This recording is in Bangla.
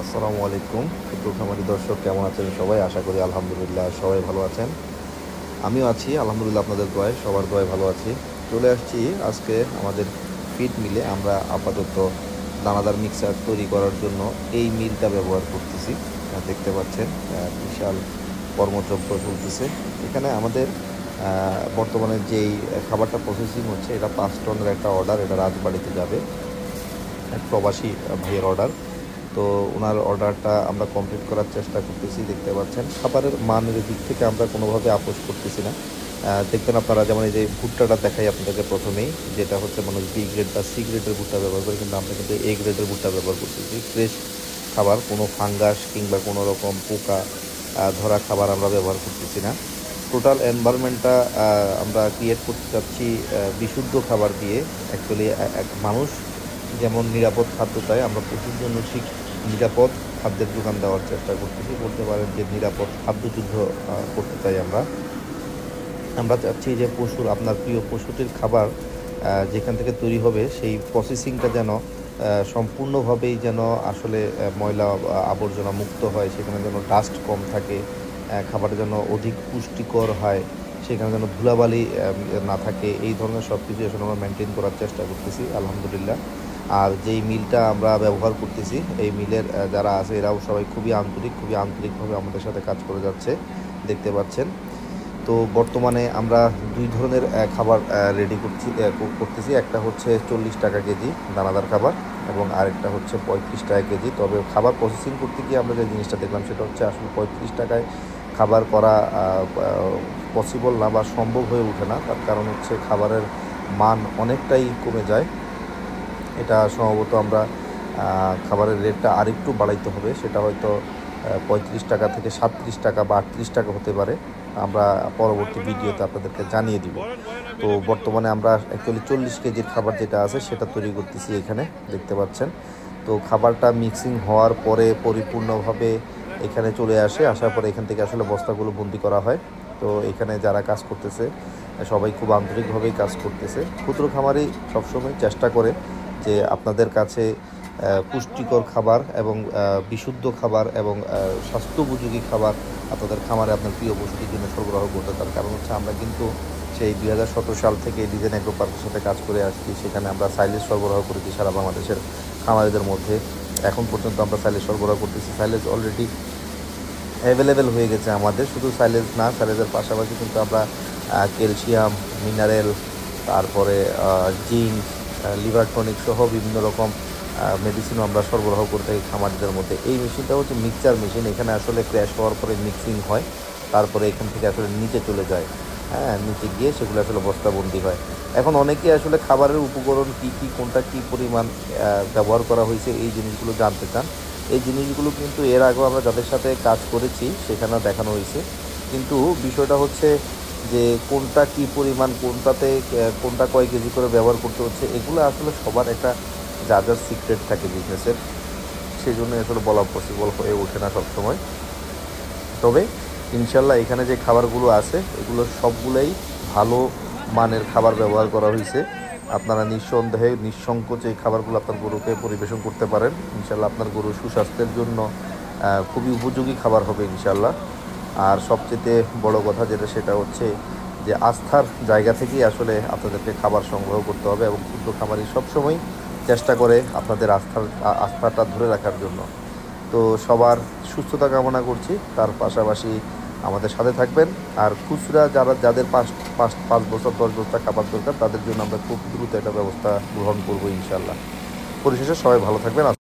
আসসালামু আলাইকুম ক্ষুদ্র খামারি দর্শক, কেমন আছেন সবাই? আশা করি আলহামদুলিল্লাহ সবাই ভালো আছেন। আমিও আছি আলহামদুলিল্লাহ, আপনাদের দোয়ায়, সবার দোয়ায় ভালো আছি। চলে আসছি আজকে আমাদের ফিড মিলে। আমরা আপাতত দানাদার মিক্সার তৈরি করার জন্য এই মিলটা ব্যবহার করতেছি। দেখতে পাচ্ছেন বিশাল কর্মযজ্ঞ চলতেছে এখানে আমাদের। বর্তমানে যেই খাবারটা প্রসেসিং হচ্ছে, এটা 5 টনের একটা অর্ডার, এটা রাজবাড়িতে যাবে, এক প্রবাসী ভাইয়ের অর্ডার। তো ওনার অর্ডারটা আমরা কমপ্লিট করার চেষ্টা করতেছি। দেখতে পাচ্ছেন খাবারের মানের দিক থেকে আমরা কোনোভাবে আপোষ করতেছি না। দেখবেন আপনারা, যেমন এই যে ভুট্টাটা দেখাই আপনাদেরকে প্রথমেই, যেটা হচ্ছে মানুষ বি গ্রেড বা সি গ্রেডের ভুট্টা ব্যবহার করে, কিন্তু আমরা কিন্তু এ গ্রেডের ভুট্টা ব্যবহার করতেছি। ফ্রেশ খাবার, কোনো ফাঙ্গাস কিংবা কোনো রকম পোকা ধরা খাবার আমরা ব্যবহার করতেছি না। টোটাল এনভায়রনমেন্টটা আমরা ক্রিয়েট করতে চাচ্ছি বিশুদ্ধ খাবার দিয়ে। অ্যাকচুয়ালি এক মানুষ যেমন নিরাপদ খাদ্য চাই, আমরা পশুর জন্য ঠিক নিরাপদ খাদ্যের যোগান দেওয়ার চেষ্টা করতেছি। বলতে পারেন যে নিরাপদ খাদ্যযুদ্ধ করতে চাই আমরা। আমরা চাচ্ছি যে পশুর, আপনার প্রিয় পশুটির খাবার যেখান থেকে তৈরি হবে, সেই প্রসেসিংটা যেন সম্পূর্ণভাবেই যেন আসলে ময়লা আবর্জনা মুক্ত হয়, সেখানে যেন ডাস্ট কম থাকে, খাবারটা যেন অধিক পুষ্টিকর হয়, সেখানে যেন ধুলাবালি না থাকে। এই ধরনের সব কিছু আসলে আমরা মেনটেন করার চেষ্টা করতেছি আলহামদুলিল্লাহ। আর যেই মিলটা আমরা ব্যবহার করতেছি, এই মিলের যারা আছে এরাও সবাই খুবই আন্তরিকভাবে আমাদের সাথে কাজ করে যাচ্ছে, দেখতে পাচ্ছেন। তো বর্তমানে আমরা দুই ধরনের খাবার রেডি করতেছি। একটা হচ্ছে 40 টাকা কেজি দানাদার খাবার, এবং আরেকটা হচ্ছে 35 টাকা কেজি। তবে খাবার প্রসেসিং করতে গিয়ে আমরা যে জিনিসটা দেখলাম, সেটা হচ্ছে আসলে 35 টাকায় খাবার করা পসিবল না বা সম্ভব হয়ে ওঠে না। তার কারণ হচ্ছে খাবারের মান অনেকটাই কমে যায়। এটা সম্ভবত আমরা খাবারের রেটটা আরেকটু বাড়াইতে হবে, সেটা হয়তো 35 টাকা থেকে 37 টাকা বা 38 টাকা হতে পারে। আমরা পরবর্তী ভিডিওতে আপনাদেরকে জানিয়ে দিব। তো বর্তমানে আমরা অ্যাকচুয়ালি 40 কেজির খাবার যেটা আছে সেটা তৈরি করতেছি এখানে, দেখতে পাচ্ছেন। তো খাবারটা মিক্সিং হওয়ার পরে পরিপূর্ণভাবে এখানে চলে আসার পরে এখান থেকে আসলে বস্তাগুলো বন্দি করা হয়। তো এখানে যারা কাজ করতেছে সবাই খুব আন্তরিকভাবেই কাজ করতেছে। ক্ষুদ্র খামারি সবসময় চেষ্টা করে যে আপনাদের কাছে পুষ্টিকর খাবার এবং বিশুদ্ধ খাবার এবং স্বাস্থ্যোপযোগী খাবার আপনাদের খামারে আপনার প্রিয় পশুটির জন্য সরবরাহ করতে। তার কারণ হচ্ছে আমরা কিন্তু সেই 2017 সাল থেকে ডিজাইন এগ্রো পার্কের সাথে কাজ করে আসছি। সেখানে আমরা সাইলেজ সরবরাহ করেছি সারা বাংলাদেশের খামারিদের মধ্যে। এখন পর্যন্ত আমরা সাইলেজ সরবরাহ করতেছি। সাইলেজ অলরেডি অ্যাভেলেবেল হয়ে গেছে আমাদের। শুধু সাইলেজ না, সাইলেজের পাশাপাশি কিন্তু আমরা ক্যালসিয়াম, মিনারেল, তারপরে জিঙ্ক, লিভার টনিক সহ বিভিন্ন রকম মেডিসিনও আমরা সরবরাহ করে থাকি খামারিদের মধ্যে। এই মেশিনটা হচ্ছে মিক্সচার মেশিন। এখানে আসলে ক্র্যাশ হওয়ার পরে মিক্সিং হয়, তারপরে এখান থেকে আসলে নিচে চলে যায়। হ্যাঁ, নিচে গিয়ে সেগুলো আসলে বস্তাবন্দি হয়। এখন অনেকেই আসলে খাবারের উপকরণ কী কী, কোনটা কী পরিমাণ ব্যবহার করা হয়েছে, এই জিনিসগুলো জানতে চান। এই জিনিসগুলো কিন্তু এর আগেও আমরা যাদের সাথে কাজ করেছি সেখানে দেখানো হয়েছে। কিন্তু বিষয়টা হচ্ছে যে কোনটা কী পরিমাণ, কোনটাতে কোনটা কয় কেজি করে ব্যবহার করতে হচ্ছে, এগুলো আসলে সবার একটা যার যার সিক্রেট থাকে বিজনেসের। সেই জন্য আসলে বলা পসিবল হয়ে ওঠে না সবসময়। তবে ইনশাল্লাহ এখানে যে খাবারগুলো আছে এগুলো সবগুলোই ভালো মানের খাবার ব্যবহার করা হয়েছে। আপনারা নিঃসন্দেহে নিঃসংকোচে এই খাবারগুলো আপনার গরুকে পরিবেশন করতে পারেন। ইনশাল্লাহ আপনার গরুর সুস্বাস্থ্যের জন্য খুবই উপযোগী খাবার হবে ইনশাল্লাহ। আর সবচেয়ে বড় কথা যেটা, সেটা হচ্ছে যে আস্থার জায়গা থেকেই আসলে আপনাদেরকে খাবার সংগ্রহ করতে হবে, এবং ক্ষুদ্র খামারি সবসময় চেষ্টা করে আপনাদের আস্থাটা ধরে রাখার জন্য। তো সবার সুস্থতা কামনা করছি। তার পাশাপাশি আমাদের সাথে থাকবেন। আর খুচরা যাদের 5 বস্তা 10 বস্তা খাবার দরকার, তাদের জন্য আমরা খুব দ্রুত একটা ব্যবস্থা গ্রহণ করবো ইনশাল্লাহ। পরিশেষে সবাই ভালো থাকবেন।